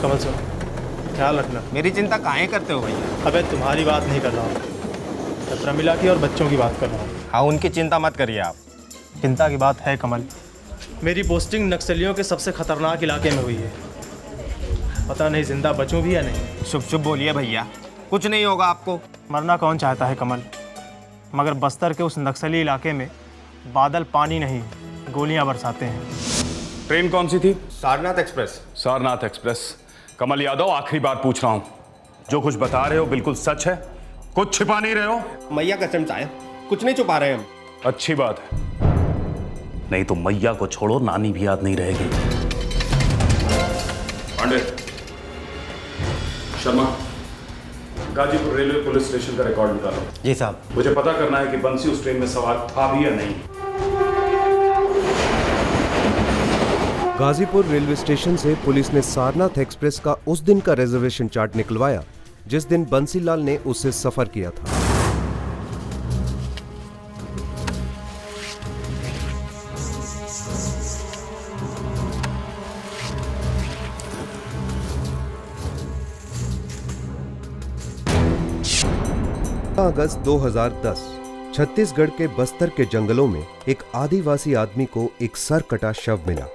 कमल sir, ख्याल रखना। मेरी चिंता काहे करते हो भैया? अबे तुम्हारी बात नहीं कर रहा हूँ, मैं प्रमिला की और बच्चों की बात कर रहा हूँ। हाँ, उनकी चिंता मत करिए आप। चिंता की बात है कमल, मेरी पोस्टिंग नक्सलियों के सबसे खतरनाक इलाके में हुई है। पता नहीं जिंदा बचूं भी या नहीं। चुप चुप बोलिए भैया, कुछ नहीं होगा आपको। मरना कौन चाहता है कमल, मगर बस्तर के उस नक्सली इलाके में बादल पानी नहीं गोलियां बरसाते हैं। ट्रेन कौन सी थी? सारनाथ एक्सप्रेस। सारनाथ एक्सप्रेस। कमल यादव, आखिरी बार पूछ रहा हूं, जो कुछ बता रहे हो बिल्कुल सच है? कुछ छिपा नहीं रहे हो? मैया कसम साहब, कुछ नहीं छुपा रहे हम। अच्छी बात है, नहीं तो मैया को छोड़ो नानी भी याद नहीं रहेगी। Pandey, Sharma, Ghazipur railway police station का रिकॉर्ड निकालो। जी साहब। मुझे पता करना है कि बंसी उस ट्रेन में सवार था भी या नहीं। गाजीपुर रेलवे स्टेशन से पुलिस ने सारनाथ एक्सप्रेस का उस दिन का रिजर्वेशन चार्ट निकलवाया जिस दिन बंसीलाल ने उससे सफर किया था। अगस्त 2010 छत्तीसगढ़ के बस्तर के जंगलों में एक आदिवासी आदमी को एक सर कटा शव मिला।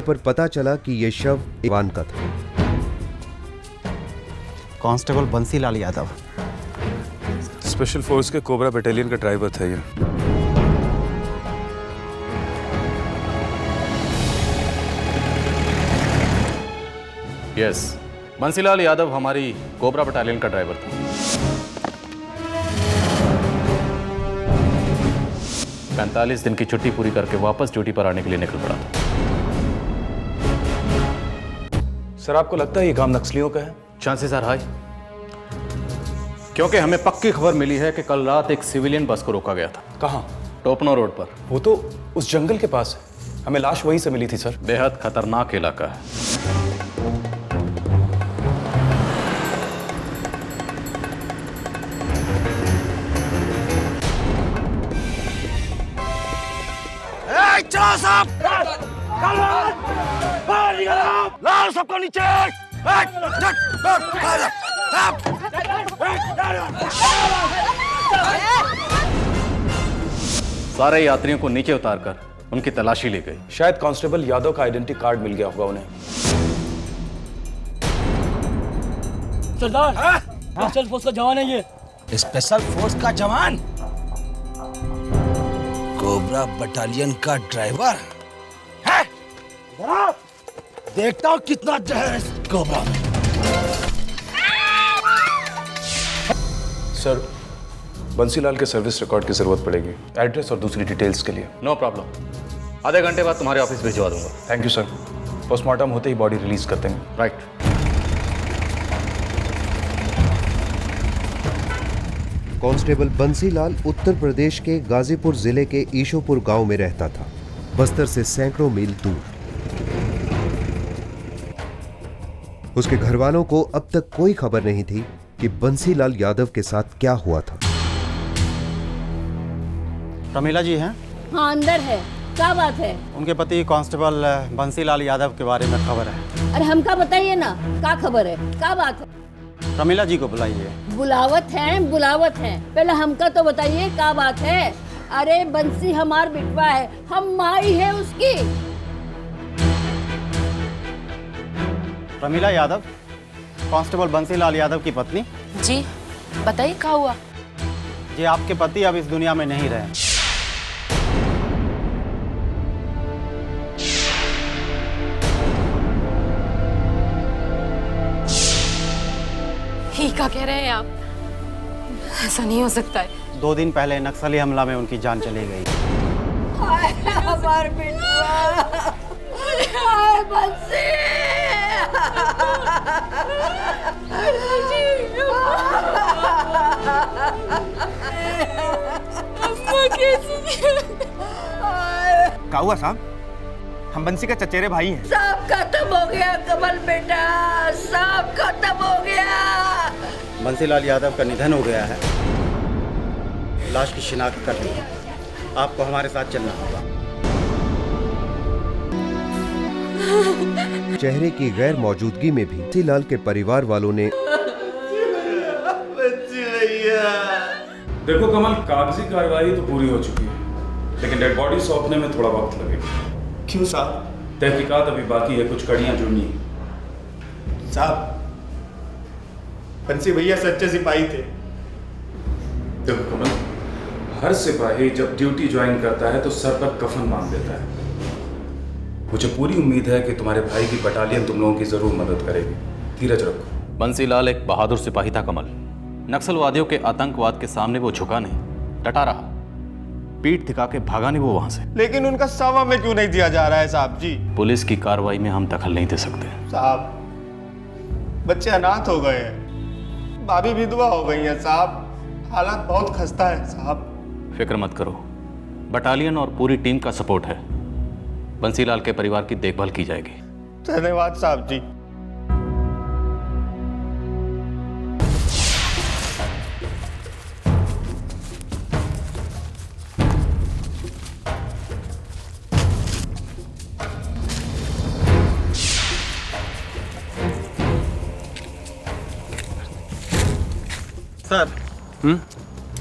पर पता चला कि यह शव इवान का था। Constable Bansilal Yadav, special force के कोबरा बटालियन का ड्राइवर था ये। यस, बंसीलाल यादव हमारी कोबरा बटालियन का ड्राइवर था। 45 दिन की छुट्टी पूरी करके वापस ड्यूटी पर आने के लिए निकल पड़ा था। सर, आपको लगता है ये काम नक्सलियों का है? चांसेस आर हाई, क्योंकि हमें पक्की खबर मिली है कि कल रात एक सिविलियन बस को रोका गया था। कहाँ? टोपनो रोड पर। वो तो उस जंगल के पास है, हमें लाश वहीं से मिली थी सर। बेहद खतरनाक इलाका है। चलो साहब, बाहर निकलो, लाओ सबको नीचे। सारे यात्रियों को नीचे उतारकर उनकी तलाशी ली गई। शायद कांस्टेबल यादव का आइडेंटिटी कार्ड मिल गया होगा उन्हें। सरदार, स्पेशल फोर्स का जवान है ये। स्पेशल फोर्स का जवान? कोबरा बटालियन का ड्राइवर है? देखता हूँ कितना जहर है इस कोबरा में। सर, बंसीलाल के सर्विस रिकॉर्ड की जरूरत पड़ेगी, एड्रेस और दूसरी डिटेल्स के लिए। नो प्रॉब्लम, आधे घंटे बाद तुम्हारे ऑफिस भिजवा दूंगा। Thank you sir. पोस्टमार्टम होते ही बॉडी रिलीज कर देंगे। राइट। कांस्टेबल बंसीलाल उत्तर प्रदेश के गाजीपुर जिले के ईशोपुर गांव में रहता था, बस्तर से सैकड़ों मील दूर। उसके घर वालों को अब तक कोई खबर नहीं थी कि बंसीलाल यादव के साथ क्या हुआ था। प्रमिला जी हैं? हाँ, अंदर है। क्या बात है? उनके पति कांस्टेबल बंसीलाल यादव के बारे में खबर है। अरे हमका बताइए ना, क्या खबर है, क्या बात है? प्रमिला जी को बुलाइए। बुलावत है। पहले हमका तो बताइए क्या बात है। अरे बंसी हमार बिटवा है, हम माई है उसकी। प्रमिला यादव, कांस्टेबल बंसीलाल यादव की पत्नी। जी बताइए क्या हुआ? जी, आपके पति अब इस दुनिया में नहीं रहे। ही क्या कह रहे हैं आप? ऐसा नहीं हो सकता है। 2 दिन पहले नक्सली हमला में उनकी जान चली गई। हमार बिटवा, हाय बंसी। क्या हुआ साहब? हम बंसी का चचेरे भाई हैं। सब खत्म हो गया कमल बेटा, सब खत्म हो गया। बंसीलाल यादव का निधन हो गया है। लाश की शिनाख्त कर ली है। आपको हमारे साथ चलना होगा। चेहरे की गैर मौजूदगी में भी बंसीलाल के परिवार वालों ने देखो कमल, कागजी कार्रवाई तो पूरी हो चुकी है, लेकिन डेड बॉडी सौंपने में थोड़ा वक्त लगेगा। क्यों साहब? तहकीकात अभी बाकी है, कुछ कड़ियां जुड़नी है। साहब, बंसी भैया सच्चे सिपाही थे। देखो कमल, हर सिपाही जब ड्यूटी ज्वाइन करता है तो सर पर कफन बांध देता है। मुझे पूरी उम्मीद है कि तुम्हारे भाई की बटालियन तुम लोगों की जरूर मदद करेगी। धीरज रखो। बंसीलाल एक बहादुर सिपाही था कमल। नक्सलवादियों के आतंकवाद के सामने वो झुका नहीं, डटा रहा। पीठ दिखा के भागा नहीं वो वहां से। लेकिन उनका शव हमें क्यों नहीं दिया जा रहा है साहब जी? पुलिस की कार्रवाई में हम दखल नहीं दे सकते। साहब, बच्चे अनाथ हो गए हैं, भाभी विधवा हो गई हैं साहब। हालात बहुत खस्ता है साहब। फिक्र मत करो, बटालियन और पूरी टीम का सपोर्ट है। बंसीलाल के परिवार की देखभाल की जाएगी। धन्यवाद साहब जी। सर,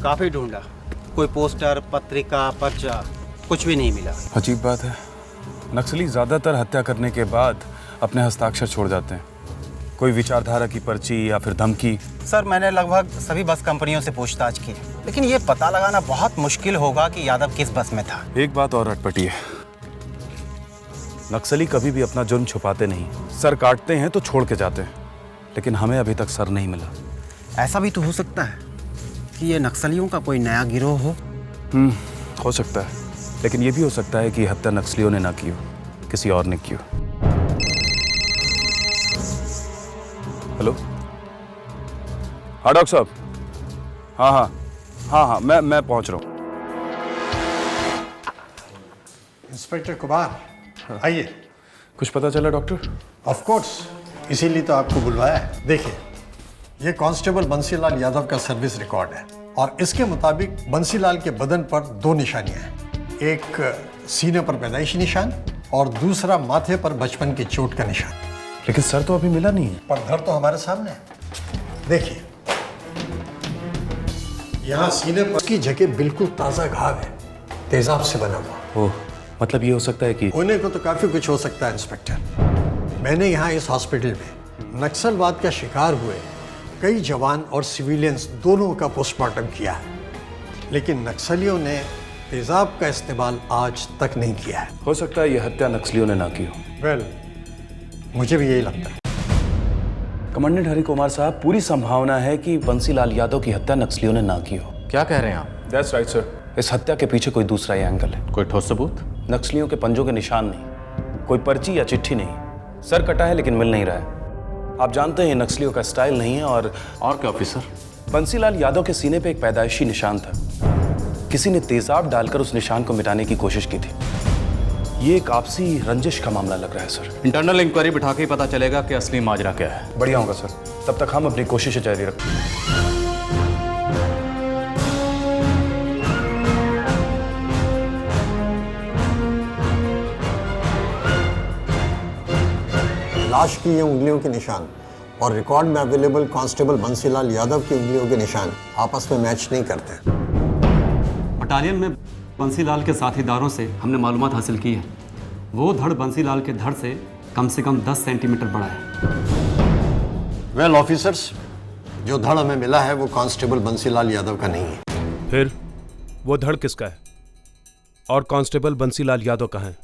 काफी ढूंढा, कोई पोस्टर, पत्रिका, पर्चा, कुछ भी नहीं मिला। अजीब बात है, नक्सली ज्यादातर हत्या करने के बाद अपने हस्ताक्षर छोड़ जाते हैं। कोई विचारधारा की पर्ची या फिर धमकी। सर, मैंने लगभग सभी बस कंपनियों से पूछताछ की, लेकिन ये पता लगाना बहुत मुश्किल होगा कि यादव किस बस में था। एक बात और अटपटी है, नक्सली कभी भी अपना जुर्म छुपाते नहीं। सर काटते हैं तो छोड़ के जाते हैं, लेकिन हमें अभी तक सर नहीं मिला। ऐसा भी तो हो सकता है कि ये नक्सलियों का कोई नया गिरोह हो। हो सकता है, लेकिन ये भी हो सकता है कि हत्या नक्सलियों ने ना की हो, किसी और ने की हो। हेलो, हाँ डॉक्टर साहब। हाँ, मैं पहुंच रहा हूँ। इंस्पेक्टर कुमार, आइए। कुछ पता चला डॉक्टर? ऑफ कोर्स, इसीलिए तो आपको बुलवाया है। देखिए, ये कांस्टेबल बंसीलाल यादव का सर्विस रिकॉर्ड है और इसके मुताबिक बंसीलाल के बदन पर 2 निशानियां हैं। एक सीने पर पैदाइशी निशान और दूसरा माथे पर बचपन की चोट का निशान। लेकिन सर तो अभी मिला नहीं है। पर धड़ तो हमारे सामने है। देखिए, यहाँ सीने पर की जगह बिल्कुल ताजा घाव है, तेजाब से बना हुआ। ओह, मतलब ये हो सकता है कि होने को तो काफी कुछ हो सकता है इंस्पेक्टर। मैंने यहाँ इस हॉस्पिटल में नक्सलवाद का शिकार हुए कई जवान और सिविलियंस दोनों का पोस्टमार्टम किया है, लेकिन नक्सलियों ने तेजाब का इस्तेमाल आज तक नहीं किया है। हो सकता है ये हत्या नक्सलियों ने ना की हो। वेल, मुझे भी यही लगता है। कमांडेंट हरि कुमार साहब, पूरी संभावना है कि बंसीलाल यादव की हत्या नक्सलियों ने ना की हो। क्या कह रहे हैं आप? That's right sir. इस हत्या के पीछे कोई दूसरा ही एंगल है। कोई ठोस सबूत? नक्सलियों के पंजों के निशान नहीं, कोई पर्ची या चिट्ठी नहीं। सर कटा है लेकिन मिल नहीं रहा है। आप जानते हैं नक्सलियों का स्टाइल नहीं है। और क्या ऑफिसर? बंसीलाल यादव के सीने पे एक पैदाइशी निशान था। किसी ने तेजाब डालकर उस निशान को मिटाने की कोशिश की थी। ये एक आपसी रंजिश का मामला लग रहा है सर। इंटरनल इंक्वायरी बिठा के ही पता चलेगा कि असली माजरा क्या है। बढ़िया होगा सर, तब तक हम अपनी कोशिशें जारी रखें। लाश की ये उंगलियों के निशान और रिकॉर्ड में अवेलेबल कांस्टेबल बंसीलाल यादव की उंगलियों के निशान आपस में मैच नहीं करते। बटालियन में बंसीलाल के साथीदारों से हमने मालूमात हासिल की है। वो धड़ बंसीलाल के धड़ से कम 10 सेंटीमीटर बड़ा है। वेल ऑफिसर्स, जो धड़ हमें मिला है वो कांस्टेबल बंसीलाल यादव का नहीं है। फिर वो धड़ किसका है? और कांस्टेबल बंसीलाल यादव कहाँ है?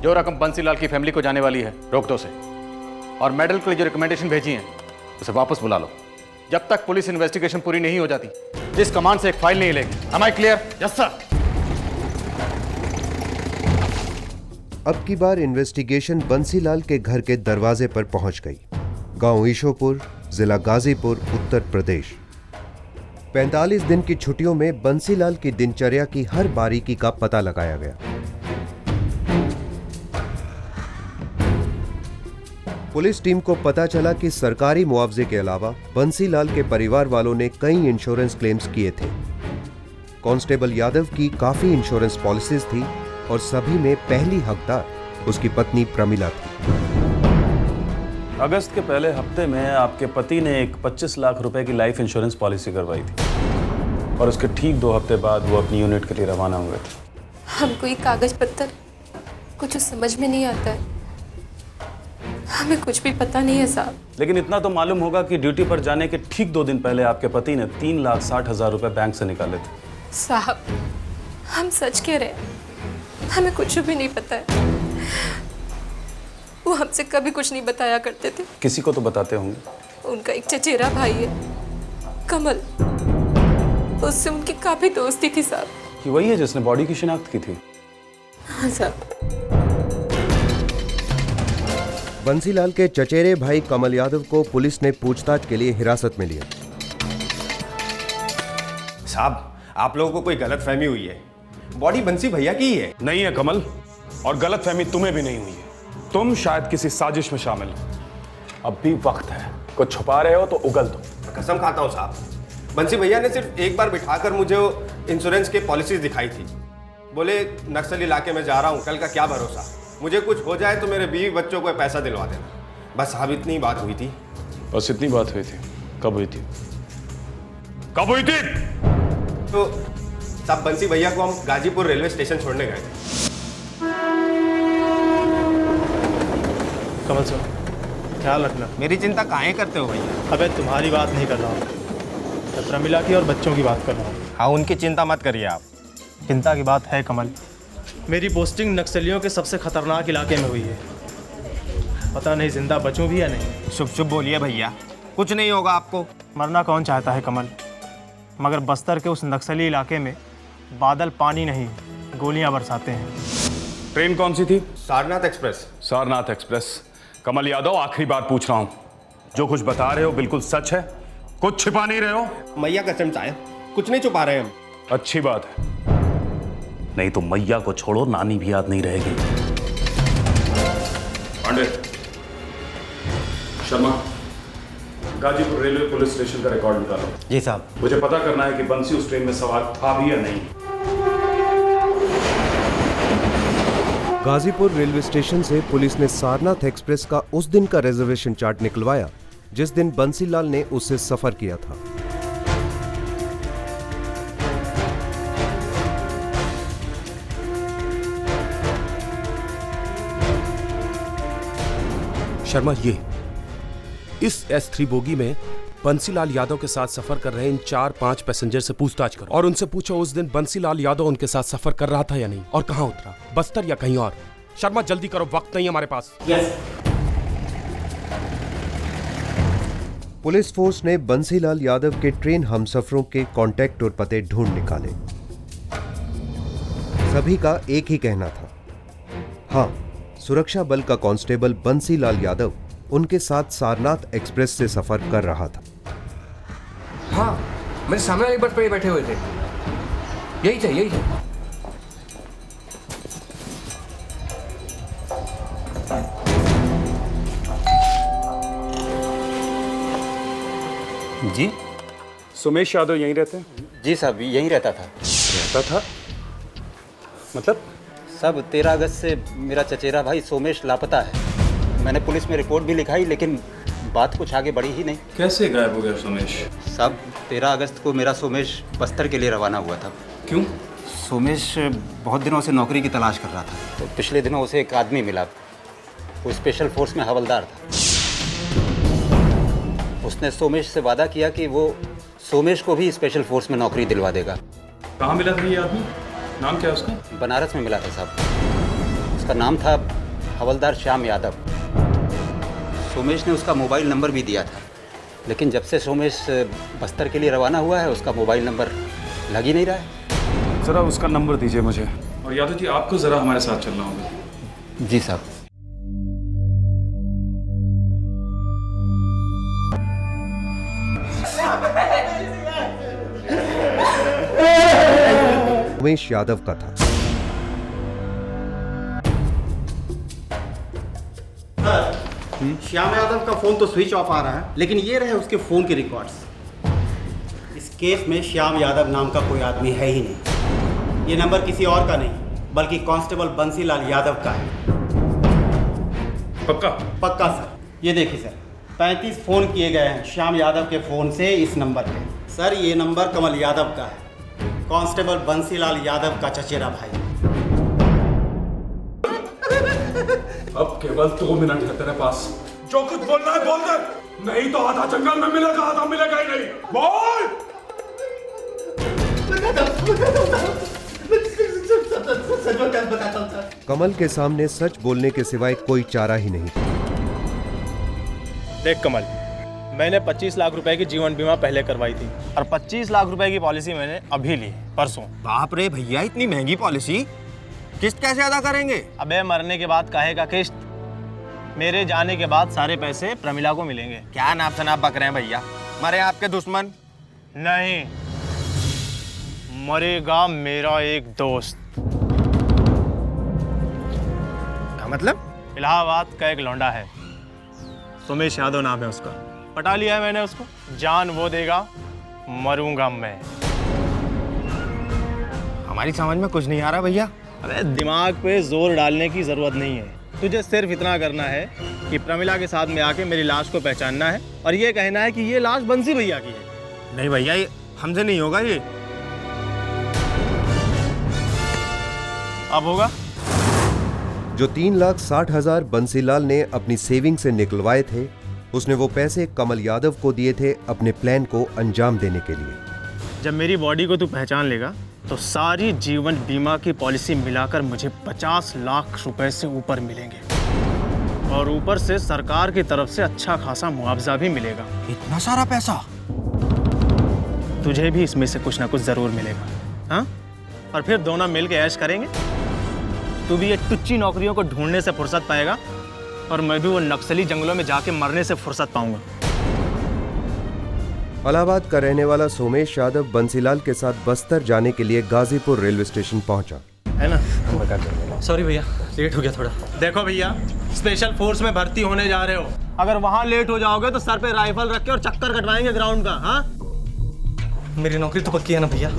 जो रकम बंसीलाल की फैमिली को जाने वाली है, रोक दो उसे। और मेडल के लिए जो रिकमेंडेशन भेजी है उसे वापस बुला लो। जब तक पुलिस इन्वेस्टिगेशन पूरी नहीं हो जाती, जिस कमांड से एक फाइल नहीं लेगी। Am I clear? Yes sir. अब की बार इन्वेस्टिगेशन बंसीलाल के घर के दरवाजे पर पहुंच गई। गांव ईशोपुर, जिला गाजीपुर, उत्तर प्रदेश। 45 दिन की छुट्टियों में बंसीलाल की दिनचर्या की हर बारीकी का पता लगाया गया। पुलिस टीम को पता चला कि सरकारी मुआवजे के अलावा बंसीलाल के परिवार वालों ने कई इंश्योरेंस क्लेम्स किए थे। कांस्टेबल यादव की काफी इंश्योरेंस पॉलिसीज थी और सभी में पहली हकदार उसकी पत्नी प्रमिला थी। अगस्त के पहले हफ्ते में आपके पति ने एक 25 लाख रुपए की लाइफ इंश्योरेंस पॉलिसी करवाई थी और उसके ठीक 2 हफ्ते बाद वो अपनी यूनिट के लिए रवाना हुए थे। हमको ये कागज पत्तर कुछ समझ में नहीं आता है, हमें कुछ भी पता नहीं है साहब। लेकिन इतना तो मालूम होगा कि ड्यूटी पर जाने के ठीक 2 दिन पहले आपके पति ने 3,60,000 रुपए बैंक से निकाले थे। साहब हम सच कह रहे हैं, हमें कुछ भी नहीं पता है। वो हमसे कभी कुछ नहीं बताया करते थे। किसी को तो बताते होंगे। उनका एक चचेरा भाई है कमल, उससे उनकी काफी दोस्ती थी साहब। कि वही है जिसने बॉडी की शिनाख्त की थी? हाँ साहब। बंसीलाल के चचेरे भाई कमल यादव को पुलिस ने पूछताछ के लिए हिरासत में लिया। साहब, आप लोगों को कोई गलतफहमी हुई है, बॉडी बंसी भैया की ही है। नहीं है कमल, और गलतफहमी तुम्हें भी नहीं हुई है। तुम शायद किसी साजिश में शामिल हो। अब भी वक्त है, कुछ छुपा रहे हो तो उगल दो। कसम खाता हूँ साहब, बंसी भैया ने सिर्फ एक बार बिठाकर मुझे इंश्योरेंस की पॉलिसीज दिखाई थी। बोले नक्सल इलाके में जा रहा हूँ, कल का क्या भरोसा, मुझे कुछ हो जाए तो मेरे बीवी बच्चों को पैसा दिलवा देना। बस साहब इतनी बात हुई थी। बस इतनी बात हुई थी? कब हुई थी? कब हुई थी? तो साहब बंसी भैया को हम गाजीपुर रेलवे स्टेशन छोड़ने गए थे। कमल सर, ख्याल रखना। मेरी चिंता काहे करते हो भैया? अबे तुम्हारी बात नहीं कर रहा हूँ, मैं प्रमिला की और बच्चों की बात कर रहा हूँ। हाँ, उनकी चिंता मत करिए आप। चिंता की बात है कमल, मेरी पोस्टिंग नक्सलियों के सबसे खतरनाक इलाके में हुई है। पता नहीं जिंदा बचूं भी या नहीं। शुभ शुभ बोलिए भैया, कुछ नहीं होगा आपको। मरना कौन चाहता है कमल, मगर बस्तर के उस नक्सली इलाके में बादल पानी नहीं गोलियां बरसाते हैं। ट्रेन कौन सी थी? सारनाथ एक्सप्रेस। सारनाथ एक्सप्रेस। कमल यादव, आखिरी बार पूछ रहा हूं, जो कुछ बता रहे हो बिल्कुल सच है? कुछ छिपा नहीं रहे हो? मैया कसम चाहे कुछ नहीं छुपा रहे हम। अच्छी बात है। नहीं तो मैया को छोड़ो, नानी भी याद नहीं रहेगी। Pandey, Sharma, Ghazipur railway police station का रिकॉर्ड निकालो। जी साहब। मुझे पता करना है कि बंसी उस ट्रेन में सवार था भी या नहीं। गाजीपुर रेलवे स्टेशन से पुलिस ने सारनाथ एक्सप्रेस का उस दिन का रिजर्वेशन चार्ट निकलवाया जिस दिन बंसीलाल ने उससे सफर किया था। शर्मा, ये इस S3 बोगी में बंसीलाल यादव के साथ सफर कर रहे इन 4-5 पैसेंजर से पूछताछ करो और उनसे पूछो उस दिन बंसीलाल यादव उनके साथ सफर कर रहा था या नहीं, और कहां उतरा, बस्तर या कहीं और। शर्मा जल्दी करो, वक्त नहीं हमारे पास। पुलिस फोर्स ने बंसीलाल यादव के ट्रेन हमसफरों के कांटेक्ट और पते ढूंढ निकाले। सभी का एक ही कहना था, हाँ, सुरक्षा बल का कांस्टेबल बंसीलाल यादव उनके साथ सारनाथ एक्सप्रेस से सफर कर रहा था। हाँ, मेरे सामने वाली बस पर ही बैठे हुए थे। यही थे, यही थे। जी, सुमेश यादव यहीं रहते हैं? जी साहब, यहीं रहता था। रहता था? मतलब? साहब 13 अगस्त से मेरा चचेरा भाई सोमेश लापता है। मैंने पुलिस में रिपोर्ट भी लिखाई, लेकिन बात कुछ आगे बढ़ी ही नहीं। कैसे गायब हो गया सोमेश? साहब 13 अगस्त को मेरा सोमेश बस्तर के लिए रवाना हुआ था। क्यों? सोमेश बहुत दिनों से नौकरी की तलाश कर रहा था, तो पिछले दिनों उसे एक आदमी मिला। वो स्पेशल फोर्स में हवलदार था। उसने सोमेश से वादा किया कि वो सोमेश को भी स्पेशल फोर्स में नौकरी दिलवा देगा। कहाँ मिला था ये आदमी? नाम क्या है उसका? बनारस में मिला था साहब। उसका नाम था हवलदार श्याम यादव। सोमेश ने उसका मोबाइल नंबर भी दिया था, लेकिन जब से सोमेश बस्तर के लिए रवाना हुआ है उसका मोबाइल नंबर लग ही नहीं रहा है। जरा उसका नंबर दीजिए मुझे। और यादव जी, आपको जरा हमारे साथ चलना होगा। जी साहब। उमेश यादव का था। श्याम यादव का फोन तो स्विच ऑफ आ रहा है, लेकिन ये रहे उसके फोन के रिकॉर्ड्स। इस केस में श्याम यादव नाम का कोई आदमी है ही नहीं। ये नंबर किसी और का नहीं बल्कि कांस्टेबल बंसीलाल यादव का है। पक्का? पक्का सर। ये देखिए सर, 35 फोन किए गए हैं श्याम यादव के फोन से इस नंबर पे। सर ये नंबर कमल यादव का है, कांस्टेबल बंसीलाल यादव का चचेरा भाई। अब केवल 2 मिनट है तेरे पास। जो कुछ बोलना है बोल दे, नहीं तो आधा जंगल में मिलेगा, आधा मिलेगा ही नहीं। बोल। कमल के सामने सच बोलने के सिवाय कोई चारा ही नहीं। देख कमल, मैंने 25 लाख रुपए की जीवन बीमा पहले करवाई थी और 25 लाख रुपए की पॉलिसी मैंने अभी ली परसों। बाप रे भैया, इतनी महंगी पॉलिसी, किस्त कैसे अदा करेंगे? अबे मरने के बाद काहेगा किस्त? मेरे जाने के बाद सारे पैसे प्रमिला को मिलेंगे। क्या नाप शनाप बक रहे हैं भैया? मरे आपके दुश्मन? नहीं, मरेगा मेरा एक दोस्त। क्या मतलब? इलाहाबाद का एक लौंडा है, सुमेश यादव नाम है उसका। पटा लिया है मैंने उसको। जान वो देगा, मरूंगा मैं। हमारी समझ में कुछ नहीं आ रहा भैया। अरे दिमाग पे जोर डालने की जरूरत नहीं है, तुझे सिर्फ इतना करना है कि प्रमिला के साथ में आके मेरी लाश को पहचानना है और ये कहना है कि ये लाश बंसी भैया की है। नहीं भैया, ये हमसे नहीं होगा। ये अब होगा। जो 3,60,000 बंसीलाल ने अपनी सेविंग से निकलवाए थे, उसने वो पैसे कमल यादव को दिए थे अपने प्लान को अंजाम देने के लिए। जब मेरी बॉडी को तू पहचान लेगा तो सारी जीवन बीमा की पॉलिसी मिलाकर मुझे 50 लाख रुपए से ऊपर मिलेंगे और ऊपर से सरकार की तरफ से अच्छा खासा मुआवजा भी मिलेगा। इतना सारा पैसा? तुझे भी इसमें से कुछ ना कुछ जरूर मिलेगा। हाँ, और फिर दोनों मिल के ऐश करेंगे। तू भी ये टुच्ची नौकरियों को ढूंढने से फुर्सत पाएगा और मैं भी वो नक्सली जंगलों में जाके मरने से फुर्सत पाऊंगा। इलाहाबाद का रहने वाला सोमेश यादव बंसीलाल के साथ बस्तर जाने के लिए गाजीपुर रेलवे स्टेशन पहुंचा। है ना? सॉरी भैया, लेट हो गया थोड़ा। देखो भैया, स्पेशल फोर्स में भर्ती होने जा रहे हो। अगर वहां लेट हो जाओगे तो सर पे राइफल रख के और चक्कर कटवाएंगे ग्राउंड का। हाँ, मेरी नौकरी तो पक्की है ना भैया?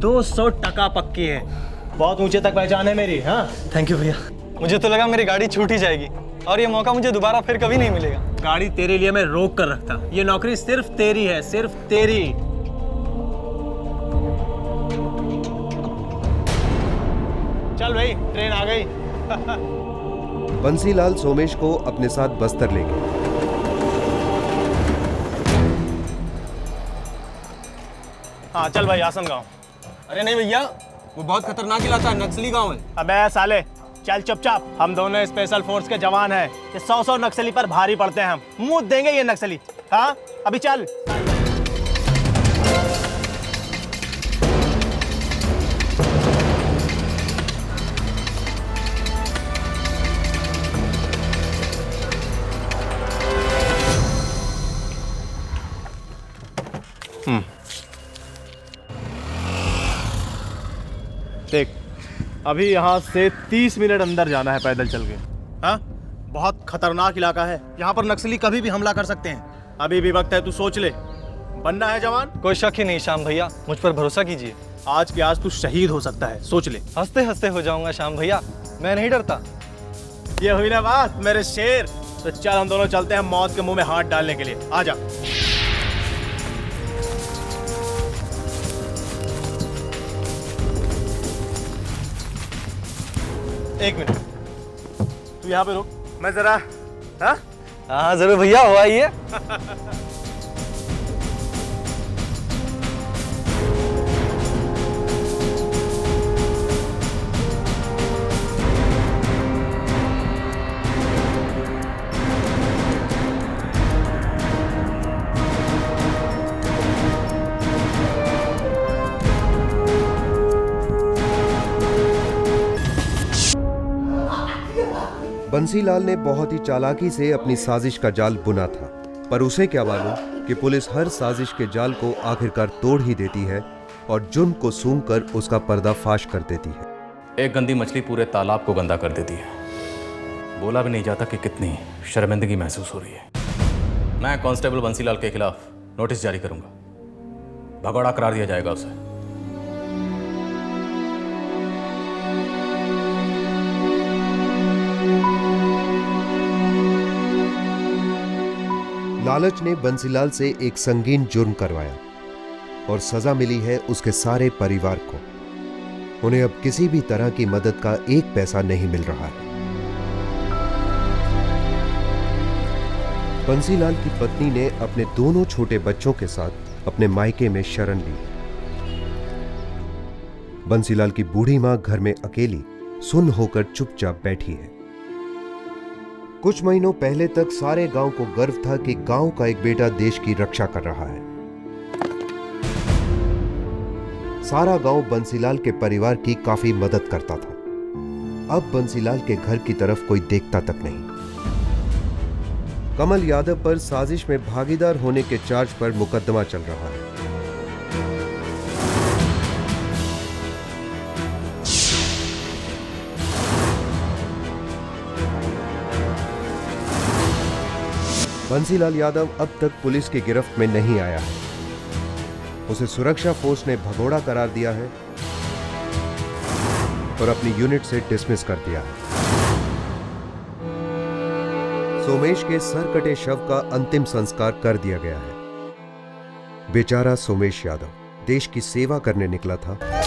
200% पक्की है। बहुत ऊंचे तक पहचान है मेरी। हाँ, थैंक यू भैया। मुझे तो लगा मेरी गाड़ी छूट ही जाएगी और ये मौका मुझे दोबारा फिर कभी नहीं मिलेगा। गाड़ी तेरे लिए मैं रोक कर रखता। ये नौकरी सिर्फ तेरी है, सिर्फ तेरी। चल भाई, ट्रेन आ गई। बंसीलाल सोमेश को अपने साथ बस्तर ले गए। हाँ चल भाई, आसन गाँव। अरे नहीं भैया, वो बहुत खतरनाक इलाका है, नक्सली गांव है। अबे साले, चल चुपचाप। हम दोनों स्पेशल फोर्स के जवान हैं। ये 100 नक्सली पर भारी पड़ते हैं। हम मुंह देंगे ये नक्सली। हाँ, अभी चल। देख, अभी यहाँ से 30 मिनट अंदर जाना है पैदल चल के। हाँ, बहुत खतरनाक इलाका है। यहाँ पर नक्सली कभी भी हमला कर सकते हैं। अभी भी वक्त है, तू सोच ले। बनना है जवान। कोई शक ही नहीं श्याम भैया, मुझ पर भरोसा कीजिए। आज के आज तू शहीद हो सकता है, सोच ले। हंसते हंसते हो जाऊंगा श्याम भैया, मैं नहीं डरता। ये हुई ना बात मेरे शेर। तो चल, हम दोनों चलते हैं मौत के मुंह में हाथ डालने के लिए। आजा। एक मिनट, तू यहाँ पे रुक, मैं जरा। हाँ जरूर भैया, हो आइए। बंसीलाल ने बहुत ही चालाकी से अपनी साजिश का जाल बुना था, पर उसे क्या मालूम कि पुलिस हर साजिश के जाल को आखिरकार तोड़ ही देती है और जुर्म को सूंघकर उसका पर्दाफाश कर देती है। एक गंदी मछली पूरे तालाब को गंदा कर देती है। बोला भी नहीं जाता कि कितनी शर्मिंदगी महसूस हो रही है। मैं कांस्टेबल बंसीलाल के खिलाफ नोटिस जारी करूंगा, भगौड़ा करार दिया जाएगा उसे। लालच ने बंसीलाल से एक संगीन जुर्म करवाया और सजा मिली है उसके सारे परिवार को। उन्हें अब किसी भी तरह की मदद का एक पैसा नहीं मिल रहा है। बंसीलाल की पत्नी ने अपने दोनों छोटे बच्चों के साथ अपने मायके में शरण ली। बंसीलाल की बूढ़ी मां घर में अकेली सुन्न होकर चुपचाप बैठी है। कुछ महीनों पहले तक सारे गांव को गर्व था कि गांव का एक बेटा देश की रक्षा कर रहा है। सारा गांव बंसीलाल के परिवार की काफी मदद करता था। अब बंसीलाल के घर की तरफ कोई देखता तक नहीं। कमल यादव पर साजिश में भागीदार होने के चार्ज पर मुकदमा चल रहा है। बंसीलाल यादव अब तक पुलिस की गिरफ्त में नहीं आया है। उसे सुरक्षा फोर्स ने भगोड़ा करार दिया है और अपनी यूनिट से डिसमिस कर दिया है। सोमेश के सर कटे शव का अंतिम संस्कार कर दिया गया है। बेचारा सोमेश यादव देश की सेवा करने निकला था